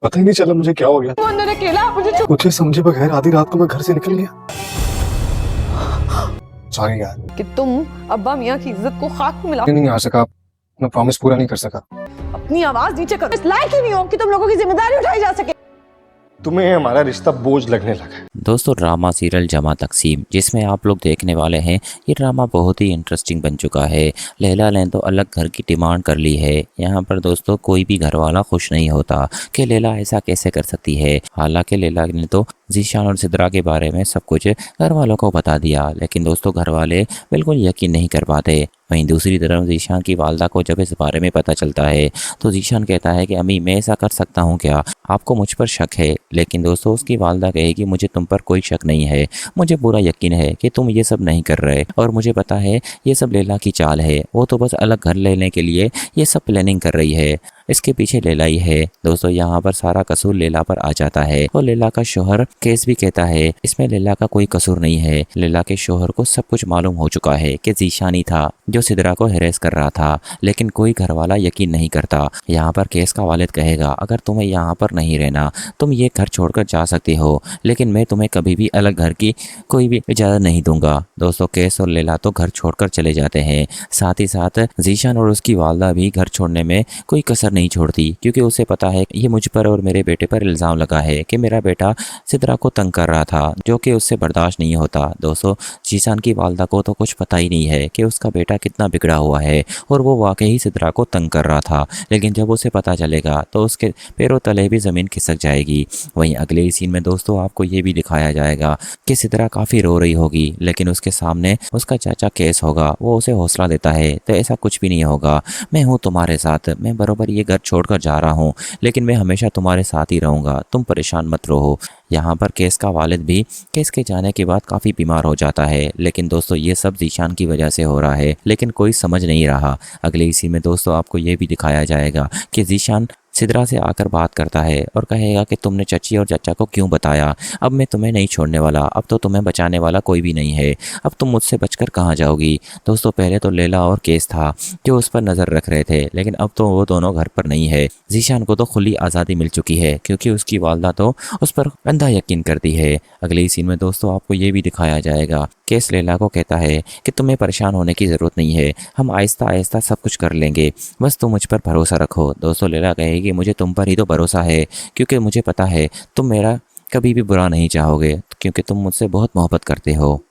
पता ही नहीं चला मुझे क्या हो गया। अंदर अकेला मुझे मुझे समझे बगैर आधी रात को मैं घर से निकल लिया। सॉरी यार। कि तुम अब्बा मियाँ की इज्जत को खाक में मिला, नहीं आ सका, मैं प्रॉमिस पूरा नहीं कर सका। अपनी आवाज नीचे करो। इस लायक ही नहीं हो कि तुम लोगों की जिम्मेदारी उठाई जा सके। तुम्हें हमारा रिश्ता बोझ लगने लगा है। दोस्तों ड्रामा सीरियल जमा तकसीम जिसमें आप लोग देखने वाले हैं, ये ड्रामा बहुत ही इंटरेस्टिंग बन चुका है। लैला ने तो अलग घर की डिमांड कर ली है। यहाँ पर दोस्तों कोई भी घर वाला खुश नहीं होता कि लैला ऐसा कैसे कर सकती है। हालांकि लैला ने तो ज़ीशान और सिद्रा के बारे में सब कुछ घर वालों को बता दिया, लेकिन दोस्तों घर वाले बिल्कुल यकीन नहीं कर पाते। वहीं दूसरी तरफ ज़ीशान की वालदा को जब इस बारे में पता चलता है तो ज़ीशान कहता है कि अम्मी मैं ऐसा कर सकता हूँ क्या, आपको मुझ पर शक है। लेकिन दोस्तों उसकी वालदा कहेगी मुझे तुम पर कोई शक नहीं है, मुझे पूरा यकीन है कि तुम ये सब नहीं कर रहे और मुझे पता है ये सब लैला की चाल है। वो तो बस अलग घर लेने के लिए ये सब प्लानिंग कर रही है, इसके पीछे लैला ही है। दोस्तों यहाँ पर सारा कसूर लैला पर आ जाता है और लैला का शोहर केस भी कहता है इसमें लैला का कोई कसूर नहीं है। लैला के शोहर को सब कुछ मालूम हो चुका है कि ज़ीशान ही था जो सिद्रा को हैरेस कर रहा था, लेकिन कोई घर वाला यकीन नहीं करता। यहाँ पर केस का वालिद कहेगा अगर तुम्हें यहाँ पर नहीं रहना तुम ये घर छोड़कर जा सकते हो, लेकिन मैं तुम्हें कभी भी अलग घर की कोई भी इजाज़त नहीं दूंगा। दोस्तों केस और लैला तो घर छोड़कर चले जाते हैं, साथ ही साथ ज़ीशान और उसकी वालदा भी घर छोड़ने में कोई कसर नहीं छोड़ती, क्योंकि उसे पता है ये मुझ पर और मेरे बेटे पर इल्ज़ाम लगा है कि मेरा बेटा सिद्रा को तंग कर रहा था, जो कि उससे बर्दाश्त नहीं होता। दोस्तों ज़ीशान की वालदा को तो कुछ पता ही नहीं है कि उसका बेटा कितना बिगड़ा हुआ है और वो वाकई सिद्रा को तंग कर रहा था, लेकिन जब उसे पता चलेगा तो उसके पैरों तले भी ज़मीन खिसक जाएगी। वहीं अगले ही सीन में दोस्तों आपको ये भी दिखाया जाएगा कि सिद्रा काफ़ी रो रही होगी, लेकिन उसके सामने उसका चाचा केस होगा। वो उसे हौसला देता है तो ऐसा कुछ भी नहीं होगा, मैं हूँ तुम्हारे साथ, मैं बराबर ये घर छोड़कर जा रहा हूँ, लेकिन मैं हमेशा तुम्हारे साथ ही रहूँगा, तुम परेशान मत रहो। यहाँ पर केस का वालिद भी केस के जाने के बाद काफ़ी बीमार हो जाता है, लेकिन दोस्तों ये सब ज़ीशान की वजह से हो रहा है, लेकिन कोई समझ नहीं रहा। अगले इसी में दोस्तों आपको ये भी दिखाया जाएगा कि ज़ीशान सिद्रा से आकर बात करता है और कहेगा कि तुमने चची और चाचा को क्यों बताया, अब मैं तुम्हें नहीं छोड़ने वाला, अब तो तुम्हें बचाने वाला कोई भी नहीं है, अब तुम मुझसे बचकर कहाँ जाओगी। दोस्तों पहले तो लैला और केस था जो उस पर नज़र रख रहे थे, लेकिन अब तो वो दोनों घर पर नहीं है। ज़ीशान को तो खुली आज़ादी मिल चुकी है क्योंकि उसकी वालदा तो उस पर अंधा यकीन करती है। अगले सीन में दोस्तों आपको ये भी दिखाया जाएगा केस लैला को कहता है कि तुम्हें परेशान होने की ज़रूरत नहीं है, हम आहिस्ता आहिस्ता सब कुछ कर लेंगे, बस तुम मुझ पर भरोसा रखो। दोस्तों लैला कहेगी मुझे तुम पर ही तो भरोसा है, क्योंकि मुझे पता है तुम मेरा कभी भी बुरा नहीं चाहोगे, क्योंकि तुम मुझसे बहुत मोहब्बत करते हो।